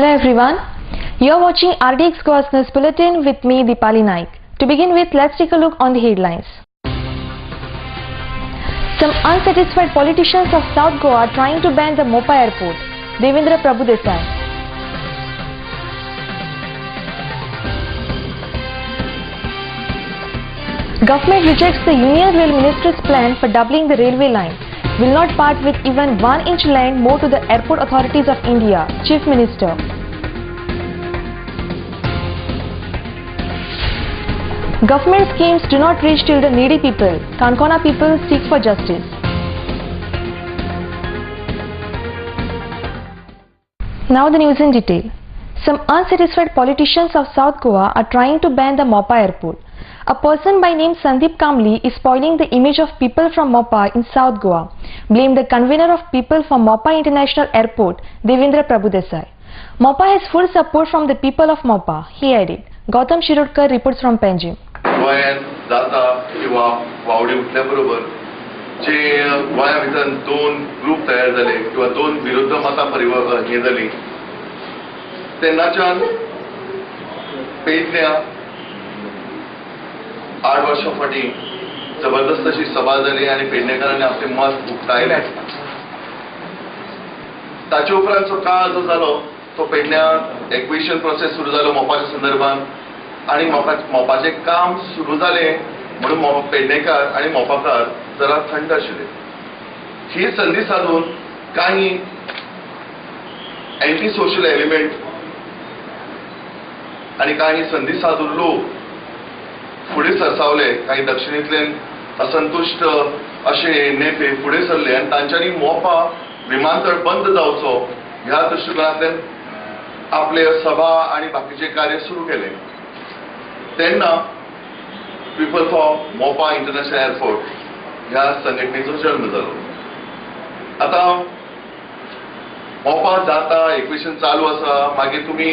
Hello everyone, you are watching RDX Goa's News Bulletin with me Deepali Naik. To begin with, let's take a look on the headlines. Some unsatisfied politicians of South Goa are trying to ban the Mopa airport. Devendra Prabhudesai. Government rejects the Union Rail Ministry's plan for doubling the railway line. Will not part with even 1 inch land more to the airport authorities of India, Chief Minister. Government schemes do not reach till the needy people. Kankona people seek for justice. Now the news in detail. Some unsatisfied politicians of South Goa are trying to ban the Mopa airport. A person by name Sandeep Kamli is spoiling the image of people from Mopa in South Goa. Blame the convener of people from Mopa International Airport, Devendra Prabhudesai. Mopa has full support from the people of Mopa, he added. Gautam Shirodkar reports from Panjim. गोंयांत जाता किंवा वावडी उठल्या बरोबर जे गोंया भितर दोन group तयार जाले किंवा दोन विरुद्ध मतां हे जाली तेन्नाच्यान पेडण्या 8 वर्सां फाटीं जबरदस्त अशी सभा जाली आनी पेडणेकारांनी आपले मत उक्तायले. ताचे उपरांतचो काळ जो जालो तो पेडण्या एक्विशन प्रोसेस सुरू जालो मोपाच्या संदर्भात आणि मोपाचे काम सुरू झाले म्हणून पेडणेकार आणि मोपाकार जरा थंड आशिल्ले. ही संधी साधून काही अँटी सोशल एलिमेंट आणि काही संधी साधून लोक फुडें सरसावले. काही दक्षिणेंतल्यान असंतुष्ट असे नेते फुडें सरले आणि तांच्यांनी मोपा विमानतळ बंद जावचो ह्या दृष्टिकोनांतल्यान आपले सभा आणि बाकीचे कार्य सुरू केले. तेन्ना people for Mopa international airport ह्या संघटनेचो जन्म जालो. आता मोपा जाता एक्विशन चालू आसा मागीर तुमी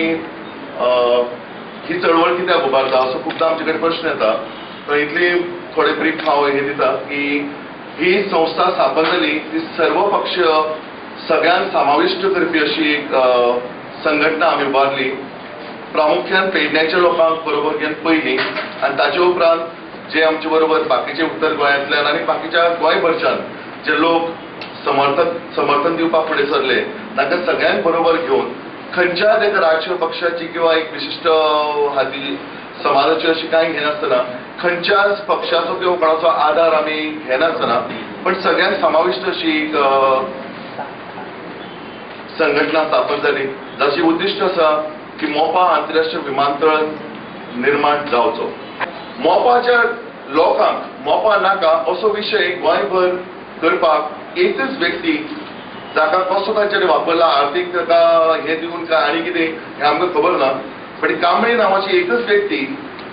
ही चळवळ कित्याक उबारता असो खुबदां आमचे कडेन प्रश्न येता. इतली थोडे ब्रीफ हांव हे दिता की ही संस्था स्थापन जाली ती सर्वपक्षीय सगळ्यांक समाविष्ट करपी अशी एक संघटना आमी उबारली. प्रामुख्यान पेडण्याच्या लोकांक बरोबर घेवन पयली आनी ताचे उपरांत जे आमचे बरोबर बाकीचे उत्तर गोंयांतल्यान आनी बाकीच्या गोंयभरच्यान जे लोक समर्थन दिवपाक फुडें सरले तांकां सगळ्यांक बरोबर घेवन खंयच्याच एका राजकीय पक्षाची किंवा एक विशिष्ट हाती समाजाची अशी कांय घेनासतना खंयच्याच पक्षाचो किंवा कोणाचो आधार आमी घेनासतना पण सगळ्यांक समाविष्ट अशी संघटना स्थापन जाली जाची उद्दिश्ट आसा की मोपा आंतरराष्ट्रीय विमानतळ निर्माण जावचो. मोपाच्या लोकांक मोपा नाका असो विशय गोंयभर करपाक एकच व्यक्ती जाका कसो तांच्यानी वापरला आर्थीक ताका हे दिवन काय आनी कितें हें आमकां खबर ना पण कांबळे नांवाची एकच व्यक्ती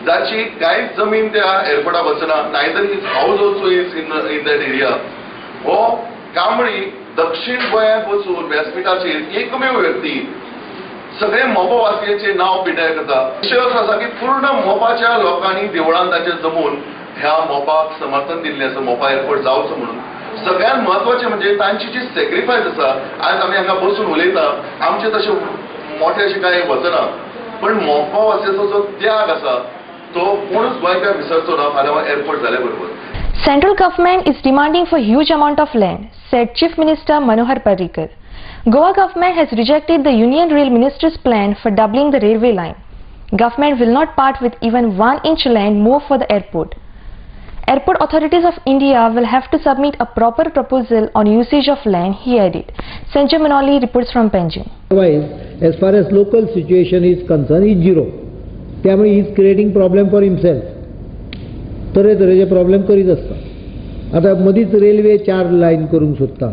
जाची कांयच जमीन त्या एअरपोर्टा वचना neither his house also is in that area. हो कांबळी दक्षिण गोंयांत वचून व्यासपीठाचेर एकमेव व्यक्ती सगळे मोपावासियांचे नाव पिड्यार करता. विशय असो आसा की पूर्ण मोपाच्या लोकांनी देवळांत ताचेर जमून ह्या मोपाक समर्थन दिल्लें आसा मोपा एअरपोर्ट जावचो म्हणून. सगळ्यात महत्वाचे म्हणजे तांची जी सॅक्रिफायस आसा आज आमी हांगा बसून उलयता आमचे तशे मोठे अशें कांय वचना पण मोपावासियांचो जो त्याग आसा तो कोणूच गोंयकार विसरचो ना फाल्यां एअरपोर्ट जाल्या बरोबर. Central government is demanding for huge amount of land, said Chief Minister Manohar Parrikar. Goa government has rejected the Union Rail Ministry's plan for doubling the railway line. Government will not part with even 1 inch land more for the airport. Airport authorities of India will have to submit a proper proposal on usage of land, he added. Sanjay Manoli reports from Panjim. Otherwise, as far as local situation is concerned, is zero. त्यामुळे he is creating problem for himself. तरेतरेचे problem करीत आसता. आता मदींच railway 4 lion करूंक सोदता.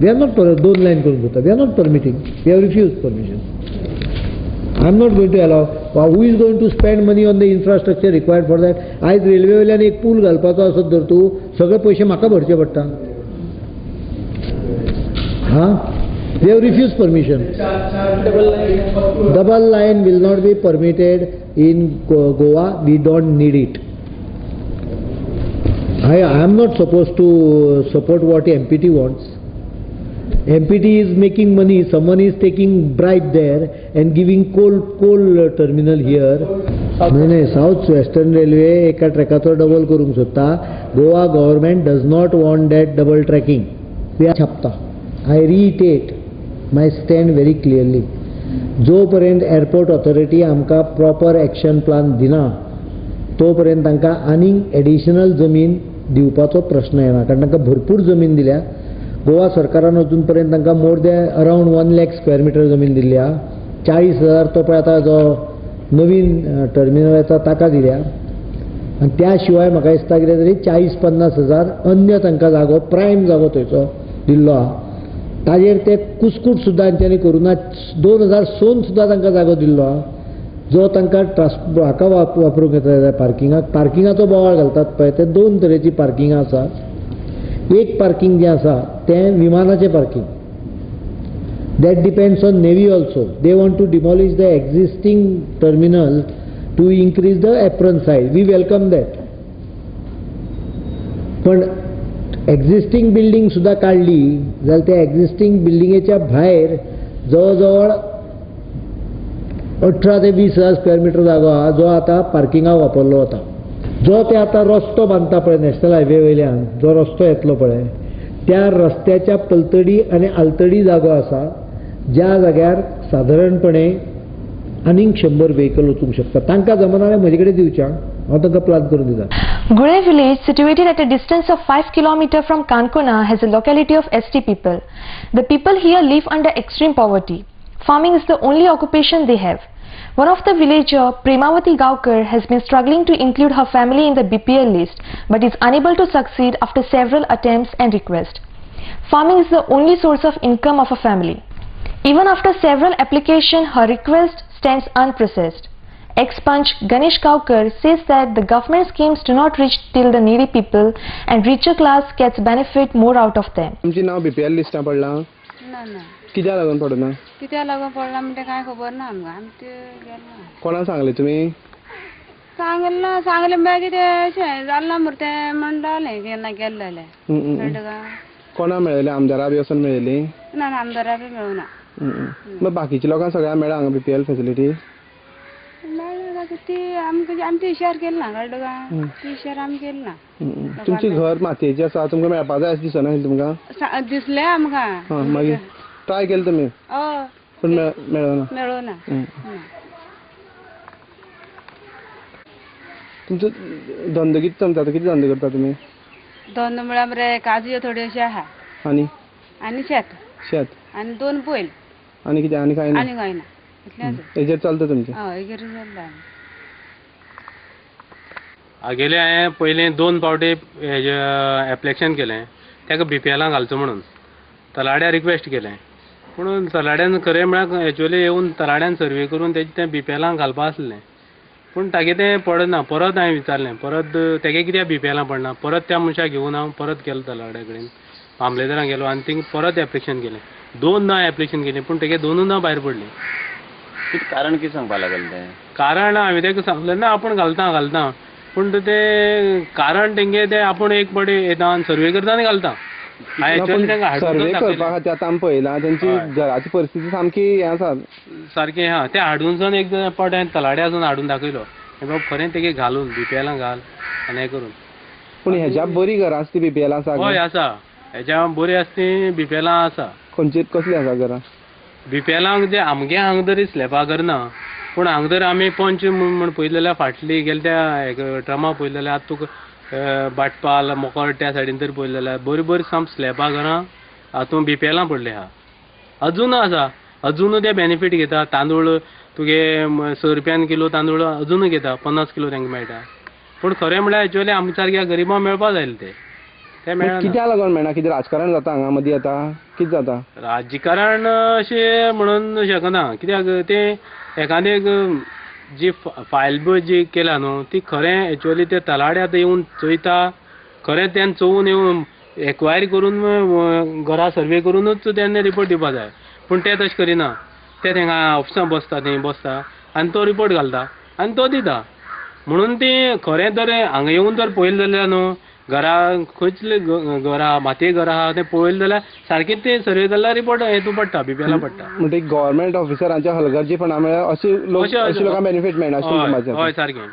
We are not 2 lion करूंक सोदता. We are not permitting. We have refused permission. I am not going to allow. Who is going to spend money on the infrastructure required for that? आज railway वयल्यान एक pool घालपाचो आसत जर तूं सगळे पयशे म्हाका भरचे पडटा. हां they have refused permission. Double line will not be permitted in Goa. We don't need it. I am not supposed to support what MPT wants. MPT is making money, someone is taking bribe there and giving coal terminal here. नाही south western railway एका ट्रॅकाचो double करूंक सोदता. Goa government does not want that double tracking. छापता. I reiterate my stand very clearly. जो पर्यंत airport authority आमकां proper action plan दिना तो पर्यंत तांकां आनीक एडिशनल जमीन दिवपाचो प्रश्न येना, कारण तांकां भरपूर जमीन दिल्या. गोवा सरकारान अजून पर्यंत तांकां more than around 1 lakh square metre जमीन दिल्या. 40,000 तो पळय आतां जो नवीन टर्मिनल येता ताका दिल्या. आनी त्या शिवाय म्हाका दिसता कितें तरी 40-50 हजार अन्य तांकां जागो प्रायम जागो थंयचो दिल्लो आहा. ताजेर ते कुसकूट सुद्दां तेंच्यांनी करूना. 2006 सुद्दां तांकां जागो दिल्लो आहा जो तांकां हाका वापरूंक येता पार्किंगाचो बोवाळ घालतात पळय ते 2 तरेची पार्किंगां आसा. एक पार्किंग जें आसा तें विमानाचें parking. That depends on Navy also. They want to demolish the existing terminal to increase the apron size. We welcome that. पण existing building सुद्धा काढली जाल्यार त्या existing बिल्डिंगेच्या भायर जवळजवळ 18 ते 20 हजार स्क्वेअर मिटर जागो आहा जो आता पार्किंगाक वापरलो वता. जो ते आता रस्तो बांदता पळय नॅशनल हायवे वयल्यान जो रस्तो येतलो पळय त्या रस्त्याच्या पलतडी आनी आलतडी जागो आसा ज्या जाग्यार सादारणपणे आनीक 100 व्हेकल वचूंक शकता. तांकां जमना म्हजे कडेन दिवच्या हांव तांकां प्लान करून दिता. Gure village, situated at a distance of 5 km from Kankona, has a locality of ST people. The people here live under extreme poverty. Farming is the only occupation they have. One of the villager, Premavati Gaukar, has been struggling to include her family in the BPL list, but is unable to succeed after several attempts and requests. Farming is the only source of income of a family. Even after several applications, her request stands unprocessed. Ex-Panch Ganesh Gaukar says that the government schemes do not reach till the needy people and richer class gets benefit more out of them. तुमचे नाव BPL लिस्टा पडला ना ना कित्या लागून पडना? कित्या लागून पडला म्हणजे काय खबर ना आमकां. आमी ते गेलो कोणाक सांगले तुमी? सांगले मागीर ते अशें जालें मरे तें म्हणटालें केन्ना गेले जाल्यार कळटा का. कोणा मेळयले? आमदारा बी वचून मेळयली? ना आमदारा बी मेळूना. मग बाकीच्या लोकांक सगळ्यांक मेळ्ळा हांगा बीपीएल फॅसिलिटी? ती आमी ती इशार केली ना कळटा का. ती इशार आमी केली ना. तुमचे घर मातयेचें आसा तुमकां मेळपा जाय अशें दिसना तुमकां? दिसलें आमकां. मागीर ट्राय केलें तुमी हय पूण मेळना? मेळूना. तुमचो धंदो कितें चलता? कितें धंदो करता तुमी? धंदो म्हळ्यार मरे काजू थोड्योशे आहा आनी शेत आनी 2 बैल आनी कितें? आनी कांय ना? आनी कांय ना. हेजेर चलता तुमचें? हय हेजेर चलता. आगेले हांवें पयलीं 2 फावटी हेजें एप्लिकेशन केलें ताका बीपीएलां घालचो म्हणून. तलाड्या रिक्वेस्ट केलें पूण तलाड्यान खरें म्हळ्यार एक्चुअली येवन तलाड्यान सर्वे करून तेजें तें बीपीएलांक घालपा आसलें पूण तागे तें पडना. परत हांवें विचारलें परत तेगे कित्याक बीपीएलां पडना. परत त्या मनशाक घेवन हांव परत गेलो तलाड्या कडेन मामलेदाराक गेलो आनी थिंग परत एप्लिकेशन केलें. 2दां एप्लिकेशन केलें पूण तेगे 2दां भायर पडलीं. कारण कितें सांगपा लागलें तें? कारण हांवें तेका सांगलें ना आपूण घालता पूण तें कारण तेंगे तें आपूण एक फावटी येता आनी सर्वे करता आनी घालता. सर्वे करपा खातीर आतां आमी पळयलां तेंची घराची परिस्थिती सामकी हें आसा सारकें. हा तें हाडूनसून एक फावट हांवें तलाड्यासून हाडून दाखयलो बाबा खरें तेगे घालून बीपीएलां घाल आनी हें करून. पूण हेज्या बरी घरां आसता बीपीएलां आसा? हय आसा. हेज्या बरी आसा ती बीपीएलां आसा. खंयची कसली आसा घरां? बीपीएलांक जे आमगे हांगा तरी स्लॅबा करना पूण हांगा तर आमी पंच म्हण पळयलें जाल्यार फाटली गेल्या त्या ट्रमा पळयलें जाल्यार आतां तुका बाटपाल मोकोड त्या सायडीन तरी पळयलें जाल्यार बरी साम स्लॅबा घरां हातूंत बीपीएलां पडले आहा. अजून आसा अजून ते बेनिफीट घेता. तांदूळ तुगे 100 रुपयान किलो तांदूळ अजून घेता 50 किलो तांकां मेळटा. पूण खरें म्हळ्यार एक्चुअली आमच्या सारक्या गरिबांक मेळपा जाय ते मेळना. कित्याक लागून मेळना? कितें राजकारण जाता हांगा मदीं आतां? कितें जाता? राजकारण अशें म्हणून शकना कित्याक तें एकादेक जी फायल जी केल्या न्हू ती खरें एक्चुअली ते तलाड्यात येवन चोयता खरें तें चोवून येवन एक्वायरी करून घरा सर्वे करूनच तेन्ना रिपोर्ट दिवपा जाय. पूण ते तशें करिना. ते थिंगा ऑफिसां बसता थंय बसता आनी तो रिपोर्ट घालता आनी तो दिता. म्हणून ती खरें तर हांगा येवन जर पळयलें जाल्यार न्हू घरा खंयचले घरा मातये घर आहा ते पळयलें जाल्यार सारकें ते सर्वे जाल्यार रिपोर्ट हेतू पडटा BPL पडटा. म्हणजे गव्हर्नमेंट ऑफिसरांच्या हलगर्जीपणा म्हळ्यार अशी लोकांक बेनिफीट मेळना अशें तुमचें मत. हय सारकें.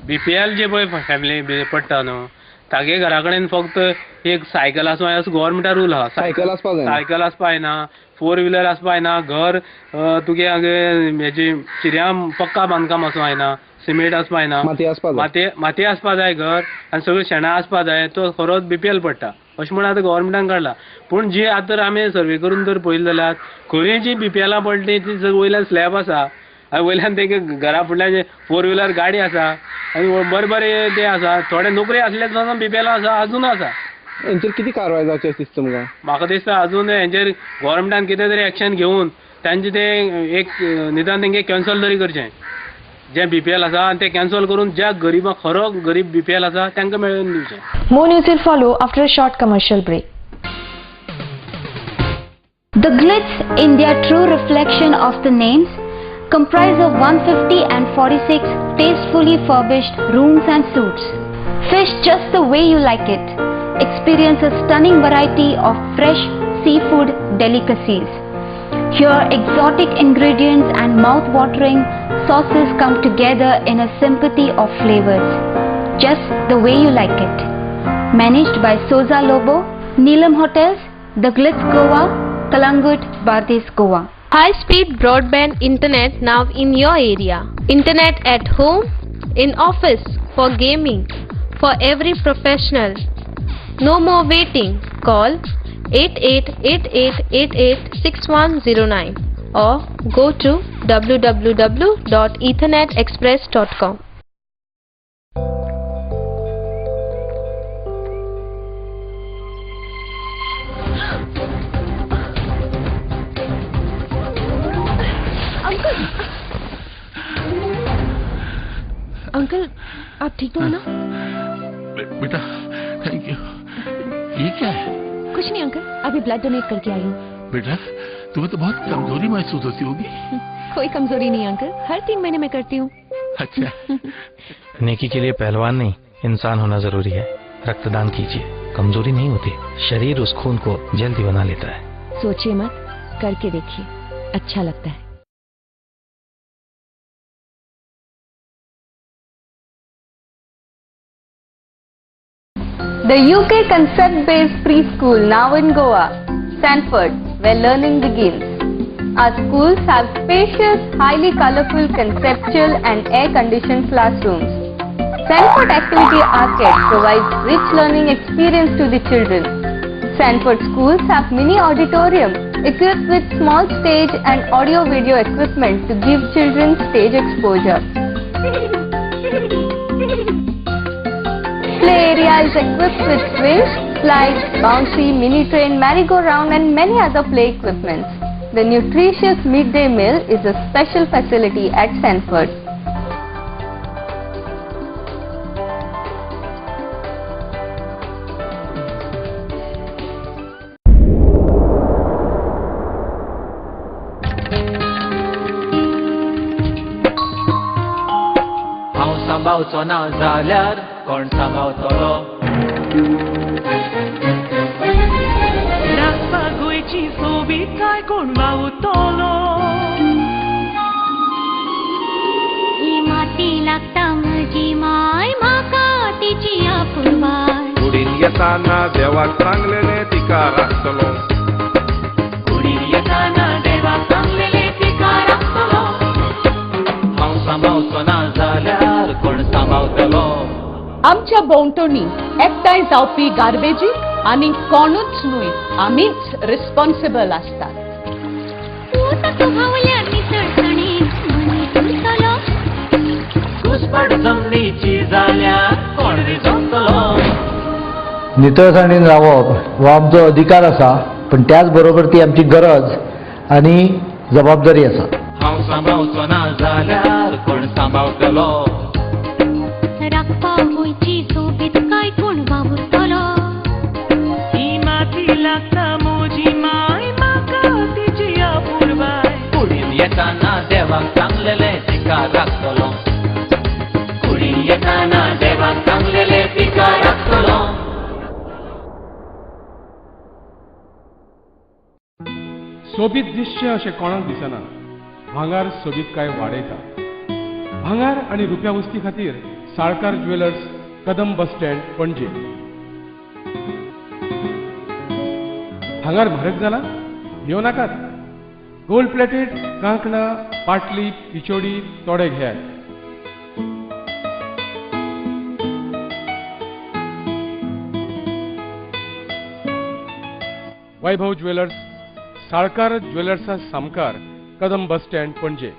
BPL जे पळय फॅमिली पडटा न्हू तागे घरा कडेन फक्त एक सायकल आसूं असो गव्हर्नमेंटा रूल आहा. सायकल आसपाक जाय. सायकल आसपाक जायना, 4 व्हिलर आसपाक जायना, घर तुगे हेजी चिऱ्या पक्का बांदकाम आसूं जायना, सिमेंट आसपाक जायना, माती आसपाक जाय घर आनी सगळें शेणां आसपाक जाय, तो खरोच BPL पडटा अशें म्हणून आतां गव्हर्नमेंटान काडला. पूण जी आतां आमी सर्वे करून जर पळयलें जाल्यार खंय जी BPL पडली ती वयल्यान स्लॅब आसा आनी वयल्यान तेंगे घरा फुडल्यान 4 व्हिलर गाडी आसा आनी बरे बरे ते आसा, थोडे नोकरी आसले सुद्दां BPL आसा अजून आसा. हेंचेर कितें कारवाय जावची अशें दिसता तुमकां? म्हाका दिसता अजून हेंचेर गव्हर्नमेंटान कितें तरी एक्शन घेवन तांचे ते एक निदान तेंगे कॅन्सल तरी करचें जे BPL आसा आनी ते कॅन्सल करून ज्या गरीबाक खरो गरीब BPL आसा तांकां मेळून दिवचें. More news will follow after a short commercial break. The Glitz, in their true reflection of the names, comprise of 150 and 46 tastefully furbished rooms and suites. Fish just the way you like it. Experience a stunning variety of fresh seafood delicacies. Here, exotic ingredients and mouth-watering sauces come together in a symphony of flavors, just the way you like it. Managed by Soza Lobo, Neelam Hotels, The Glitz Goa, Kalangut, Bardez Goa. High-speed broadband internet now in your area. Internet at home, in office, for gaming, for every professional. No more waiting. Call 8888886109 or go to www.ethernetexpress.com. Uncle आप ठीक तो हो ना? बेटा thank you. ये क्या है? कुछ नहीं अंकल, अभी ब्लड डोनेट करके आई हूँ. बेटा तुम्हें तो बहुत कमजोरी महसूस होती होगी. कोई कमजोरी नहीं अंकल, हर 3 महीने में करती हूँ. अच्छा. नेकी के लिए पहलवान नहीं इंसान होना जरूरी है. रक्तदान कीजिए, कमजोरी नहीं होती, शरीर उस खून को जल्दी बना लेता है. सोचिए मत, करके देखिए, अच्छा लगता है. The UK concept-based preschool now in Goa, Sanford, where learning begins. Our schools have spacious, highly colorful, conceptual and air-conditioned classrooms. Sanford Activity Arcade provides rich learning experience to the children. Sanford schools have mini auditorium equipped with small stage and audio-video equipment to give children stage exposure. Play area is equipped with swings, slides, bouncy, mini train, merry-go-round and many other play equipments. The nutritious midday meal is a special facility at Sanford. सांभाळचो ना जाल्यार कोण सांभाळतलो. राखपाक गोंयची सोबीतकाय कोण वावुरतलो. ही माती लागता म्हजी माय म्हाका तिची आपुरबाय. कुडीन येताना देवाक सांगलेले तिका राखतलो. कुडीन येताना देवाक सांगलेले तिका राखतलो. हांव सांभाळचो ना जाल्यार कोण सांभाळतलो. आमच्या भोंवतणी एकठांय जावपी गार्बेजी आनी कोणूच न्हय आमीच रिस्पॉन्सिबल आसतात. घुसपट जमनीची जाल्यार कोण रिजवतलो. नितळसाणीन रावप हो आमचो अधिकार आसा, पण त्याच बरोबर ती आमची गरज आनी जबाबदारी आसा. हांव सांभाळचो ना जाल्यार कोण सांभाळतलो. राखपा गोंयची सोबीतकाय कोण वावुरतलो. ही माती लागता म्हजी माय म्हाका तिची आपुरबाय. कुडीन येताना देवाक सांगलेले तिका राखतलो. कुडीन येताना देवाक सांगलेले तिका राखतलो. सोबीत दिसचें अशें कोणाक दिसना. भांगार सोबीतकाय वाडयता. भांगार आनी रुप्या वस्ती खातीर साळकार ज्वेलर्स, कदम बस स्टँड, पणजे. भांगार म्हारग जाला? घेव नाकात. गोल्ड प्लेटेड कांकणां, पाटली, पिचोडी तोडे घेयात. वैभव ज्वेलर्स, साळकार ज्वेलर्सा सामकार, कदम बस स्टँड, पणजे.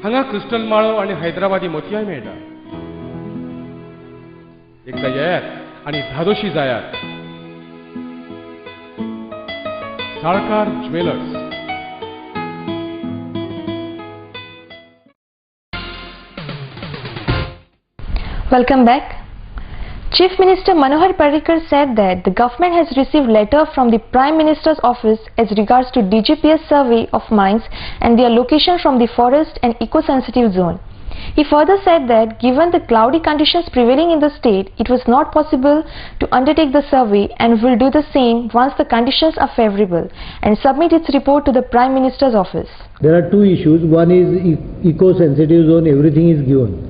हांगा क्रिस्टल माळो आनी हैदराबादी मोतयाय मेळटा. एकदा येयात आनी धादोशी जायात. Salkar jewellers. Welcome back. Chief Minister Manohar Parrikar said that the government has received letter from the Prime Minister's office as regards to DGPS survey of mines and their location from the forest and eco-sensitive zone. He further said that given the cloudy conditions prevailing in the state, it was not possible to undertake the survey and will do the same once the conditions are favorable and submit its report to the Prime Minister's office. There are two issues. One is eco-sensitive zone, everything is given.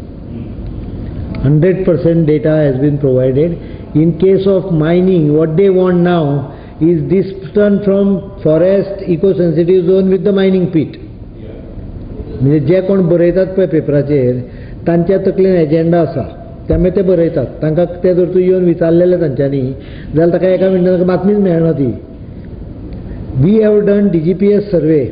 100% data has been provided. In case of mining, what they want now is distance from forest eco-sensitive zone with the mining pit. म्हणजे जे कोण बरयतात पळय पेपराचेर तांच्या तकलेन agenda आसा त्यामुळे ते बरयतात. तांकां ते जर तूं येवन विचारलेलें तांच्यांनी जाल्यार ताका एका मिनटान ताका बातमीच मेळना ती. वी हॅव डन DGPS सर्वे.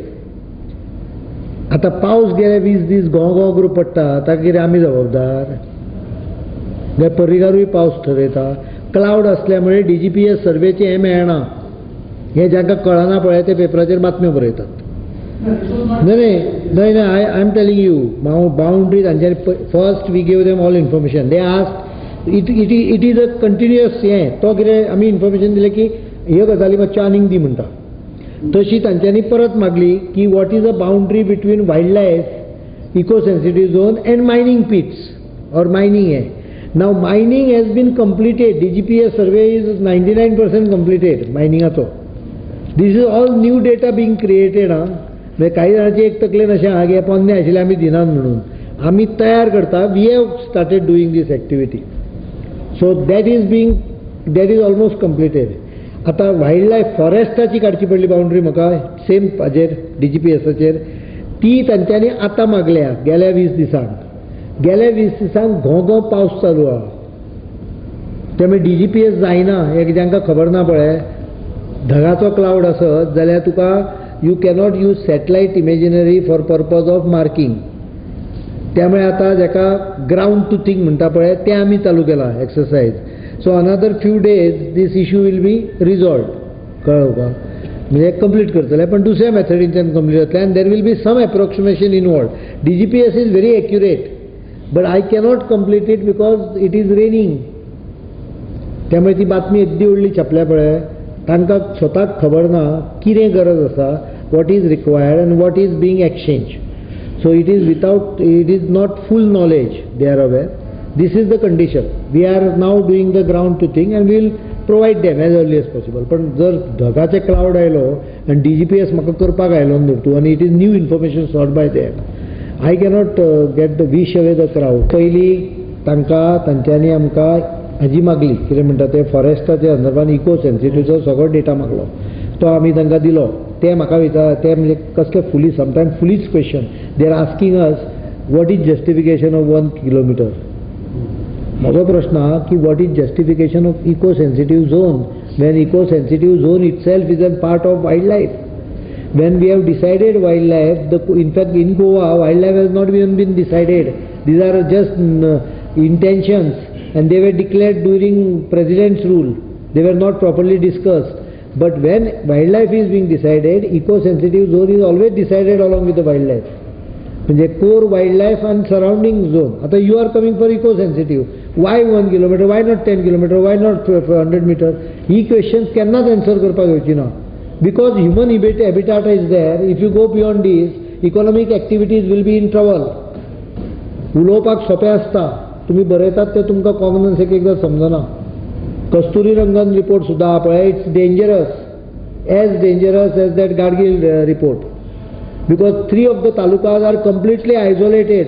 आतां पावस गेले 20 दीस घोव घोव करून पडटा ताका कितें आमी जबाबदार? पर्रीकारूय पावस ठरयता. क्लाउड असल्यामुळे DGPS सर्वेचे हे मेळना. हे जांकां कळना पळय ते पेपराचेर बातम्यो बरयतात. नाही I am telling you boundary तांच्यानी first we gave them all information. They asked it is a continuous हें. तो कितें आमी इन्फॉर्मेशन दिलें की ह्यो गजाली मातश्यो आनीक दी म्हणटा. तशी तांच्यांनी परत मागली की what is a boundary between wild life eco sensitive zone and mining pits or mining हे. Now mining has been completed. DGPS survey is 99% completed miningacho. This is all new data being created. म्हणजे काही जाणांची एक तकलेन अशें आहा की पोन्ने आशिल्ले आमी दिनात म्हणून. आमी तयार करता. We have started doing this activity. So that is almost completed. आतां वायल्ड लायफ फॉरेस्टाची काडची पडली बाउंड्री म्हाका सेम हाजेर DGPSाचेर. ती तांच्यांनी आतां मागल्या गेल्या 20 दिसांक. गेल्या 20 दिसांक घोव पावस चालू आहा. त्यामुळे DGPS जायना. एक जांकां खबर ना पळय ढगाचो क्लाउड आसत जाल्यार तुका you cannot use satellite imaginary for purpose of marking. त्यामुळे आतां जाका ग्राउंड टू थिंक म्हणटा पळय तें आमी चालू केलां exercise. So another few days this issue will be resolve. कळ्ळें तुका? म्हणजे कंप्लीट करतले पण दुसऱ्या मेथडींतल्यान कंप्लीट जातलें आनी there will be some approximation involved. DGPS is very accurate. But I cannot complete it because it is raining. त्यामुळे ती बातमी येद्दी व्हडली छापल्या पळय तांकां स्वताक खबर ना कितें गरज आसा, what is required and what is being exchanged. So it is not full knowledge they are aware. This is the condition. We are now doing the ground to thing and we will provide them as early as possible. पण जर ढगाचे cloud आयलो आणि DGPS म्हाका करपाक आयलो धरतू आणि it is new information sought by them. I cannot get the wish away the crowd. पहिली तांच्यांनी आमकां हाजी मागली कितें म्हणटा ते फॉरेस्टाच्या संदर्भान इको सेन्सिटिव्हचो सगळो डेटा मागलो. तो आमी तांकां दिलो. ते म्हाका विचार ते म्हणजे कसले फुली समटायम फुलीच question. They are asking us what is justification of 1 kilometre. म्हजो प्रश्न आहा की what is justification of eco sensitive zone when eco sensitive zone itself is a part of wild life. When we have decided wildlife, in fact in Goa wildlife has not even been decided. These are just intentions and they were declared during President's rule. They were not properly discussed. But when wildlife is being decided, eco-sensitive zone is always decided along with the wildlife. म्हणजे core wildlife and surrounding zone. आता you are coming for eco-sensitive. Why 1 kilometer? Why not 10 kilometer? Why not 100 meter? He questions cannot answer करपाक येवची ना. Because human habitat is there, if you go beyond this, economic activities will be in trouble. उलोवपाक सोंपें आसता, तुमी बरयतात तें तुमकां कॉग्नन्स एकदां समजना. कस्तुरी रंगन रिपोर्ट सुद्दां आहा पळय, it's dangerous, as dangerous as that Gadgil report, because 3 of the talukas are completely isolated.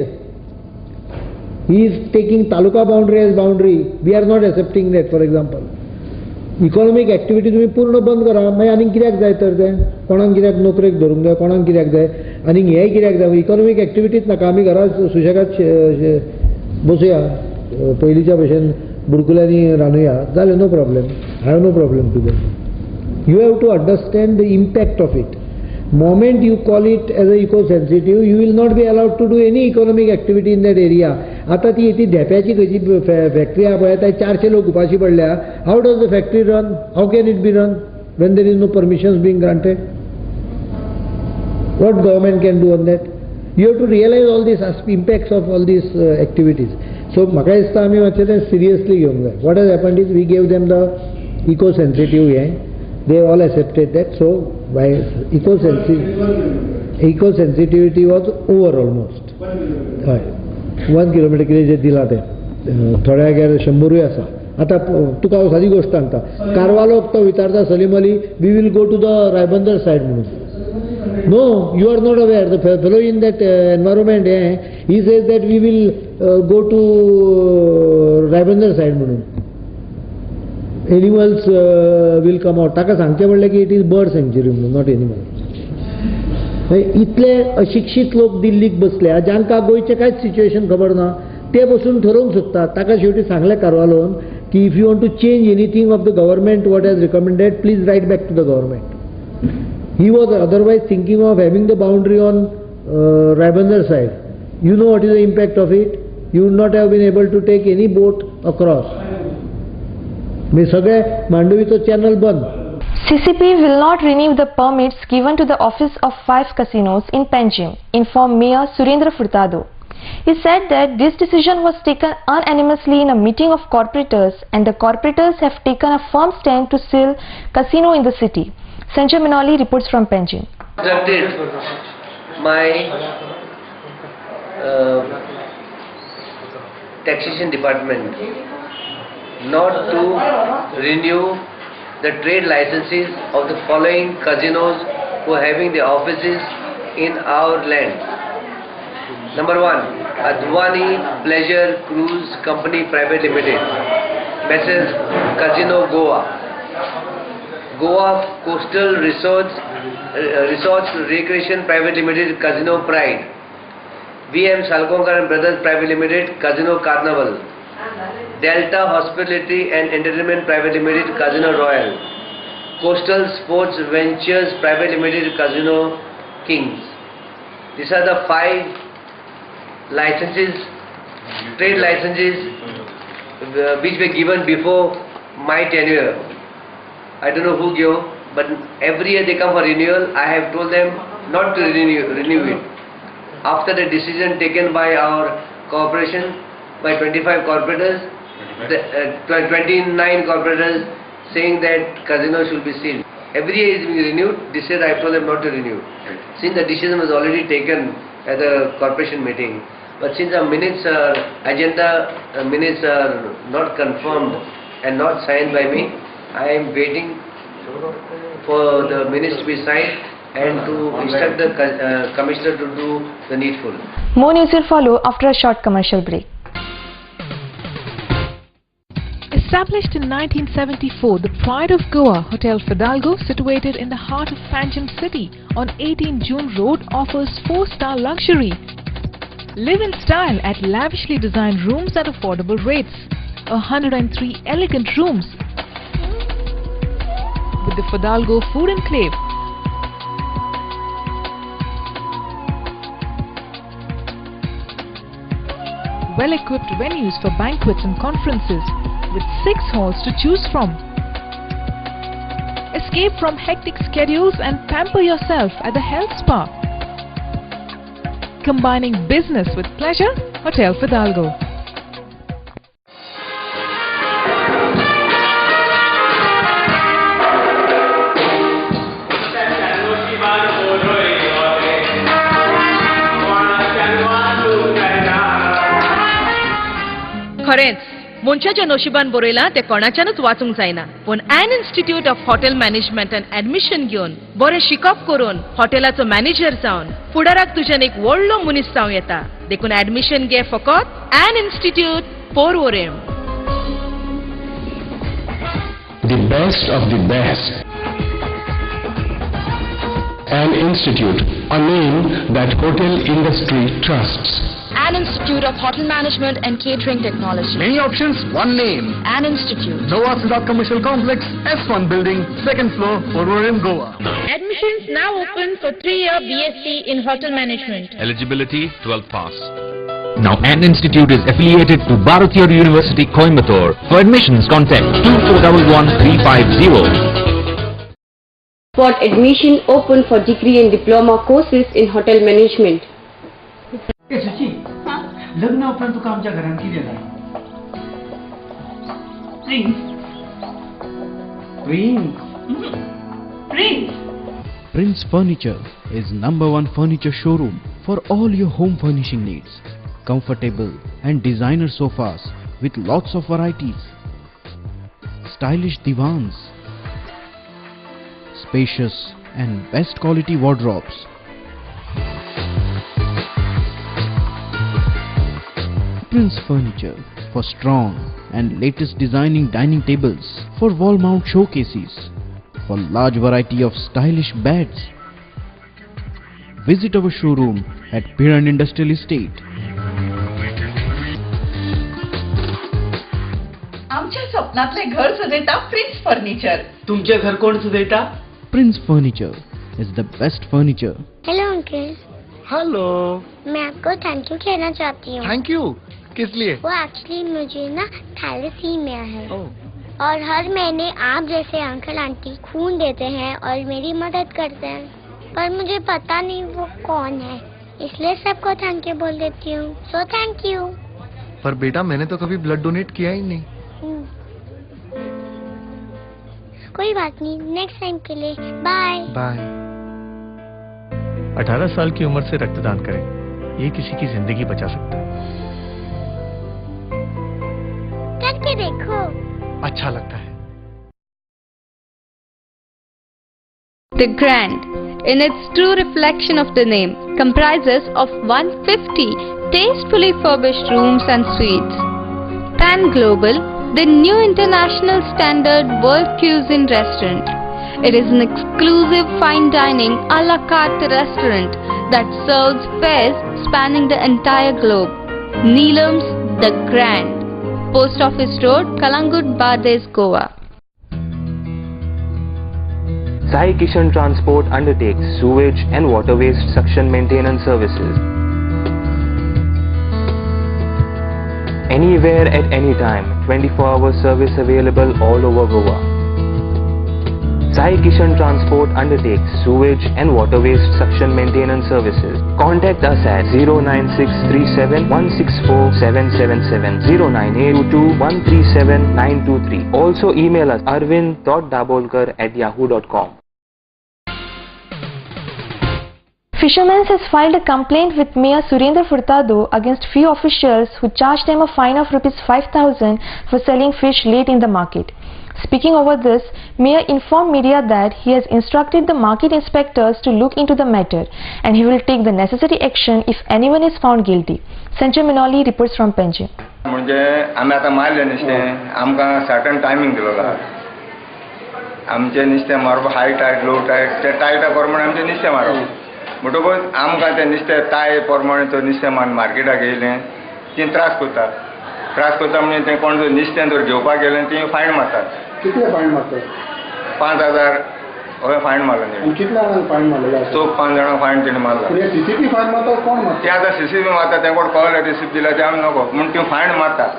He is taking taluka boundary as boundary. We are not accepting that, for example. Economic activity तुम्ही पूर्ण बंद करा, मागीर आनीक कित्याक जाय तर तें, कोणाक कित्याक नोकरेक धरूंक जाय, कोणाक कित्याक जाय, आनीक हेंय कित्याक जाय. इकॉनॉमिक एक्टिविटीच नाका, आमी घरा सुशेगाद बसुया, पयलींच्या भशेन बुरकुल्यांनी रांदुया, जालें, no problem. I have no problem to that. You have to understand the impact of it. Moment you call it as a eco-sensitive, you will not be allowed to do any economic activity in that area. आता ती धेप्याची खंयची factory आहा पळय, थंय 400 लोक उपाशी पडल्या. How does the factory run? How can it be run when there is no permissions being granted? What government can do on that? You have to realize all these impacts of all these activities. So म्हाका दिसता आमी मातशें तें seriously घेवंक जाय. What has happened is we gave them the eco-sensitive हें. They all accepted that. So by eco-sensitivity was over almost. 1 kilometer कितें जें दिलां तें थोड्या जाग्यार 100 आसा. आतां तुका हांव सादी गोश्ट सांगता, कारवालोक तो विचारता Salim Ali, we will go to the Raibandar side म्हणून. No, you are not aware. The fellow in that environment he says that we will go to Raibandar side म्हणून. Animals will come out. ताका सांगचें पडलें की इट इज बर्ड सँच्युरी म्हणून, not animal. इतले अशिक्षीत लोक दिल्लीक बसल्या, जांकां गोंयचें कांयच सिच्युएशन खबर ना, ते बसून ठरोवंक सोदतात. ताका शेवटी सांगलें कारवालोन की if you want to change anything of the government what has recommended, please write back to the government. He was otherwise thinking of having the boundary on Raibandar side. You know what is the impact of it? You would not have been able to take any boat across. मी सगळे मांडवीचो channel बंद. CCP will not renew the permits given to the office of 5 casinos in Panjim, informed Mayor Surendra Furtado. He said that this decision was taken unanimously in a meeting of corporators, and the corporators have taken a firm stand to sell casino in the city. Sanjay Manoli reports from Panjim. My taxation department not to renew the trade licenses of the following casinos who are having their offices in our land. Number 1, Advani Pleasure Cruise Company Private Limited, Messrs. Casino Goa, Goa Coastal Resorts Recreation Private Limited, Casino Pride, VM Salkonkar and Brothers Private Limited, Casino Carnival, Delta Hospitality and Entertainment Private Limited, Casino Royal, Coastal Sports Ventures Private Limited, Casino Kings. These are the 5 licenses, trade licenses which were given before my tenure. I don't know who gave, but every year they come for renewal. I have told them not to renew it. After the decision taken by our corporation, by 25 corporators, 29 corporators saying that casino should be sealed. Every year is being renewed. This year I told them not to renew. Since the decision was already taken at the corporation meeting, but since the minutes are minutes are not confirmed and not signed by me, I am waiting for the minutes to be signed and to instruct the commissioner to do the needful. More news will follow after a short commercial break. Established in 1974, the Pride of Goa, Hotel Fidalgo, situated in the heart of Panjim city on 18 June Road, offers 4-star luxury. Live in style at lavishly designed rooms at affordable rates. 103 elegant rooms with the Fidalgo Food Enclave. Well-equipped venues for banquets and conferences, with 6 halls to choose from. Escape from hectic schedules and pamper yourself at the health spa. Combining business with pleasure, Hotel Fidalgo. खरेंच मनशाच्या नशिबान बरयला ते कोणाच्यानूच वाचूंक जायना पण an institute of hotel management and admission घेवन बरें शिकप करून हॉटेलाचो मॅनेजर जावन फुडाराक तुज्यान एक व्हडलो मनीस जावं येता देखून ऍडमिशन घे फकत an institute Porvorim. The best of the best. An Institute, a name that hotel industry trusts. An Institute of Hotel Management and Catering Technology. Many options, one name. An Institute. Nova Siddharth Commercial Complex, S1 Building, 2nd floor, Porvorim, Goa. Admissions now open for 3-year BSc in Hotel Management. Eligibility 12th pass. Now An Institute is affiliated to Bharatiya University, Coimbatore. For admissions, contact 2411 Spot admission open for degree and diploma courses in hotel management. सुची लग्न उपरांत तुका आमच्या घरान कितें जाय? Prince Furniture is #1 furniture showroom for all your home furnishing needs. Comfortable and designer sofas with lots of varieties. Stylish divans. Spacious and best quality wardrobes. Prince Furniture for strong and latest designing dining tables, for wall mount showcases, for large variety of stylish beds. Visit our showroom at Piran Industrial Estate. आमच्या स्वप्नातले घर सजयता prince furniture. तुमचे घर कोण सजयता? Prince Furniture is the best furniture. Hello uncle. Hello. मैं आपको thank you कहना चाहती हूँ. थैंक यू किस लिए? वो एक्चुअली मुझे ना थैलेसीमिया है और हर महीने आप जैसे अंकल आंटी खून देते हैं और मेरी मदद करते हैं, पर मुझे पता नहीं वो कौन है, इसलिए सबको थैंक यू बोल देती हूँ. So thank you. पर बेटा मैंने तो कभी ब्लड डोनेट किया ही नहीं. कोई बात नहीं, नेक्स्ट टाइम के लिए बाय बाय. 18 साल की उम्र से रक्तदान करें, ये किसी की जिंदगी बचा सकता है. करके देखो, अच्छा लगता है. The Grand, in its true reflection of the name, comprises of 150 tastefully furbished rooms and suites. Pan Global, the new international standard world cuisine restaurant. It is an exclusive fine dining a la carte restaurant that serves fares spanning the entire globe. Neelam's The Grand, Post Office Road, Kalangut, Bades, Goa. Sai Kishan Transport undertakes sewage and water waste suction maintenance services. Anywhere at any time, 24-hour service available all over Goa. Sai Kishan Transport undertakes sewage and water waste suction maintenance services. Contact us at 09637164777, 09822137923. Also email us arvind.dabolkar@yahoo.com. Fishermen has filed a complaint with Mayor Surendra Furtado against few officials who charged them a fine of ₹5,000 for selling fish late in the market. Speaking over this, Mayor informed media that he has instructed the market inspectors to look into the matter and he will take the necessary action if anyone is found guilty. Sanjay Minoli reports from Panjim. म्हणजे आम्ही आता मारले नुस्तें, आमकां certain timing दिलो. आमचे नुस्तें मारप हाय टायट लो टायट, ते टायटा प्रमाणे आमचें नुस्तें मारप. म्हणटकूच आमकां तें नुस्तें ताय प्रमाणे तो नुस्तें मार्केटाक येयलें ती त्रास करता म्हणजे तें कोण जर नुस्तें जर घेवपाक गेलें ती फायन मारतात. कितले फायन मारतात? 5,000 हय फायन मारला. कितल्या जाणांक फायन मारलेलो? चौक 5 जाणांक फायन तेणी मारला. सीसीटीव्ही फायन मारता कोण मारता? ते आतां सीसीटीव्ही मारता, तें कोण कळ्ळें रिसिप्ट दिला ते आमी नको म्हूण ती फायन मारतात.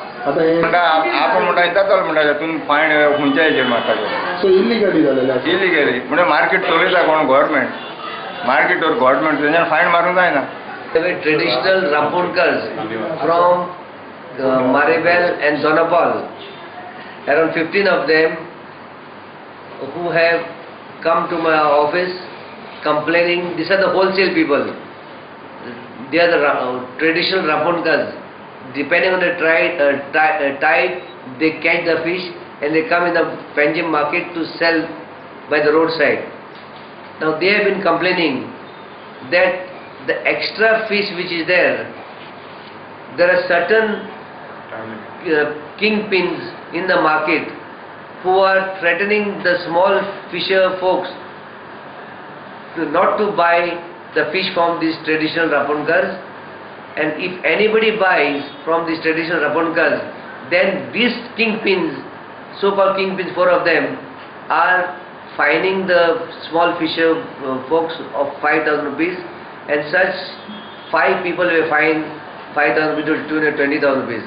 म्हणटा आपण म्हणटा जातालो म्हणटा तुमी फायन खंयच्या हेजेर मारता. सो इलिगली जालेलें. इलिगली म्हणजे मार्केट चलयता कोण गव्हर्मेंट, मार्केट और गव्हर्मेंट तेंच्यान फायन मारूंक जायना. Traditional Rampunkars from Maribel and Donapal, around 15 of them who have come to my office complaining. These are the wholesale people. They are the traditional Rampunkars. depending on the tide, they catch the fish and they come in the Panjim market to sell by the roadside. Now they have been complaining that the extra fish which is there are certain kingpins in the market who are threatening the small fisher folks not to buy the fish from these traditional Rapunkars, and if anybody buys from these traditional Rapunkars, then these kingpins, so-called kingpins, 4 of them, are fining the small fisher folks of 5,000 rupees, and such 5 people were fined 5,000 rupees to 220,000 rupees.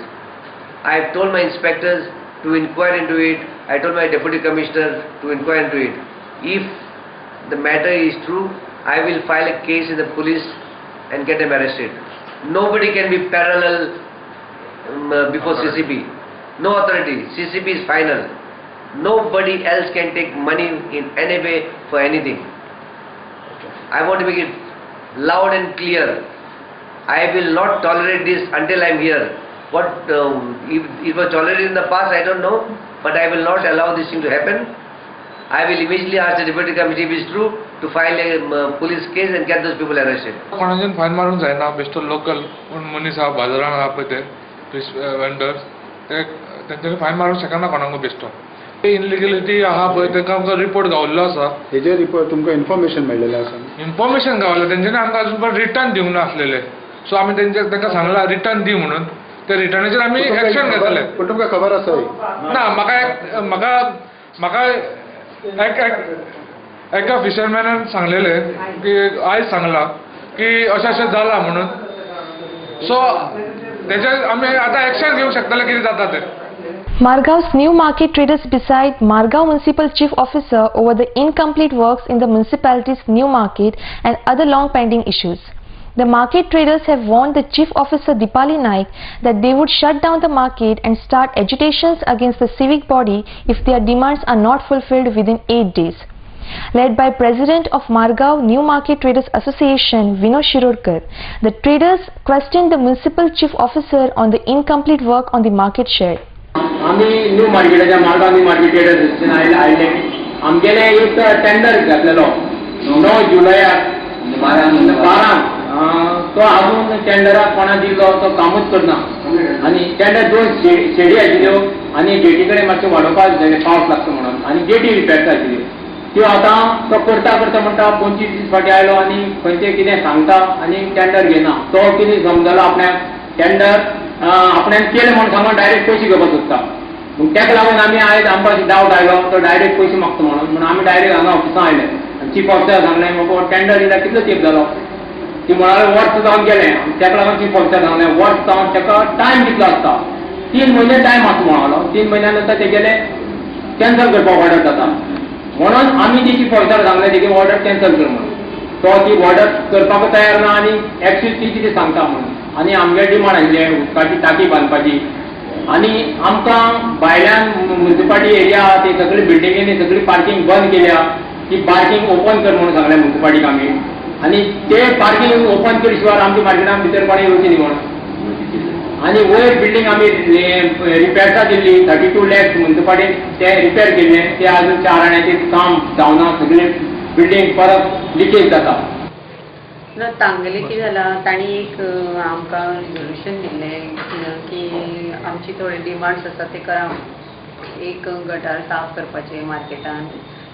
I have told my inspectors to inquire into it. I told my deputy commissioner to inquire into it. If the matter is true, I will file a case in the police and get them arrested. Nobody can be parallel before CCP. No authority. CCP is final. Nobody else can take money in any way for anything. I want to make it loud and clear. I will not tolerate this until I am here. If it was tolerated in the past, I don't know, but I will not allow this thing to happen. I will immediately ask the deputy committee, if it is true, to file a police case and get those people arrested. कोणाच्यान fine मारून जायना बेश्टो local मनीस आहा बाजारान आहा पळय ते fish vendors ते तेंच्यांनी फायन मारूंक शकना कोणाक बेश्टो इनलिगलिटी आहा पळय तेका आमकां रिपोर्ट गावल्लो आसा हेजे रिपोर्ट तुमकां इन्फॉर्मेशन मेळिल्लें आसा इन्फॉर्मेशन गावलें तेंच्यांनी आमकां अजून पण रिटर्न दिवंक ना आसलेले सो आमी तेंका सांगला रिटर्न दी म्हणून ते रिटर्नाचेर आमी एक्शन घेतले पण तुमकां खबर आसा ना म्हाका एका फिशरमॅनान सांगलेले की आयज सांगला की अशें जाला म्हणून सो तेजेर आमी आतां एक्शन घेवंक शकतले कितें जाता तें. Margav's new market traders decide Margav Municipal Chief Officer over the incomplete works in the municipality's new market and other long pending issues. The market traders have warned the Chief Officer Dipali Naik that they would shut down the market and start agitations against the civic body if their demands are not fulfilled within 8 days. Led by President of Margav New Market Traders Association, Vinod Shirodkar, the traders questioned the Municipal Chief Officer on the incomplete work on the market shed. आम्ही new मार्केटाच्या मार्गाव new market traders आयले आमगेले एक tender घातलेलो 9 जुलयाक 12 तो अजून टेंडराक कोणा दिलो तो कामूच करना आनी टेंडर 2 शेडी आशिल्ल्यो आनी गेटी कडेन मातशें वाडोवपाक जाय पावस लागता म्हणून आनी गेटी रिपेर आशिल्ल्यो त्यो आतां तो करता म्हणटा 25 दीस फाटीं आयलो आनी खंयचें कितें सांगता आनी टेंडर घेना तो कितें समजलो आपल्याक टेंडर आपल्यान केलें म्हणून सांगून डायरेक्ट पयशे घेवपाक सोदता ताका लागून आमी आयज आमकां डावट आयलो तो डायरेक्ट पयशे मागता म्हणून आमी डायरेक्ट हांगा ऑफिसां आयले चीफ ऑफिसर सांगलें म्हाका टेंडर दिल्यार कितलो तेंप जालो ती म्हणाले वर्स जावन गेलें ताका लागून चीफ ऑफिसर सांगलें वर्स जावन ताका टायम कितलो आसता 3 म्हयने टायम आसा म्हणालो 3 म्हयन्या नंतर तेगेले कॅन्सल करपाक ऑर्डर जाता म्हणून आमी ती चीफ ऑफिसर सांगलें तेगे ऑर्डर कॅन्सल कर म्हणून तो ती ऑर्डर करपाक तयार ना आनी एक्चुअली ती कितें सांगता म्हणून आनी आमगे डिमांड आशिल्लें उदकाची टाकी बांदपाची आनी आमकां भायल्यान म्युनिसिपालिटी एरिया आहा ती सगळी बिल्डिंगेनी सगळी पार्किंग बंद केल्या ती पार्किंग ओपन कर म्हणून सांगलें म्युनिसिपालिटीक आमी आनी ते पार्किंग ओपन केल्या शिवाय आमच्या मार्केटान भितर कोणें येवचें न्ही म्हणून आनी वयर बिल्डींग आमी रिपेर्सा दिल्ली 32 लॅक्स म्युनिसिपालिटीन ते रिपेर केल्ले ते आजून 4 आण्याचें काम जावना सगळे बिल्डींग परत लिकेज जाता तांगेले कितें जालां तांणी एक आमकां रिजोल्युशन दिल्लें की आमची थोडे डिमांड्स आसा ते करा एक गटार साफ करपाचे मार्केटान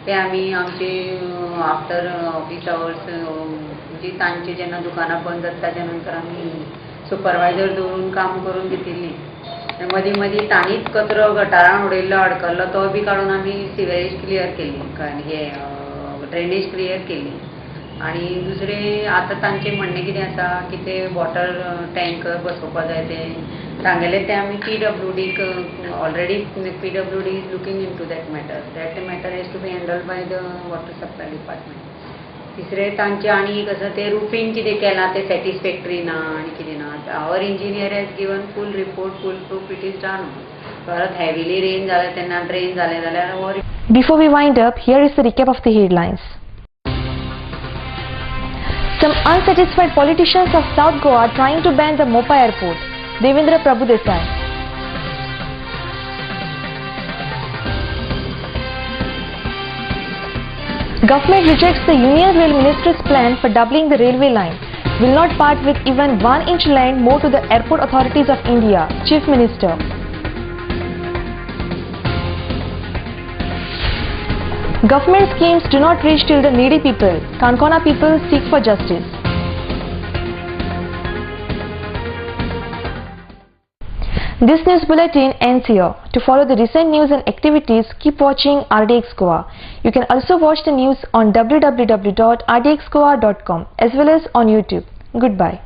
ते आमी आमचे आफ्टर ऑफिस आवर्स म्हणजे तांचे जेन्ना दुकानां बंद जाता ताच्या नंतर आमी सुपरवायझर दवरून काम करून घेतिल्ली मदीं मदीं तांणीच कचरो गटारान उडयल्लो अडकल्लो तो बी काडून आमी सिवेज क्लियर केल्ली हे ड्रेनेज क्लियर केल्ली आणि दुसरे आता तांचे म्हणणे कितें आसा की ते वॉटर टँकर बसोवपा जाय ते सांगले ते आमी PWDक already PWD is looking into that matter has to be handled by the water supply department तिसरे तांचे आनी एक आसा ते रुफींग कितें केलां ते सॅटिस्फॅक्टरी ना आनी कितें ना our engineer has given full report full proof it is done परत हेविली रेन जालें तेन्ना ड्रेन जालें जाल्यार Before we wind up, here is the recap of the headlines. Some unsatisfied politicians of South Goa are trying to ban the Mopa airport. Devendra Prabhudesai. Government rejects the Union Rail Minister's plan for doubling the railway line. Will not part with even 1 inch land more to the airport authorities of India, Chief Minister. Government schemes do not reach till the needy people. Kankona people seek for justice. This news bulletin ends here. To follow the recent news and activities, keep watching RDX Goa. You can also watch the news on www.rdxgoa.com as well as on YouTube. Goodbye.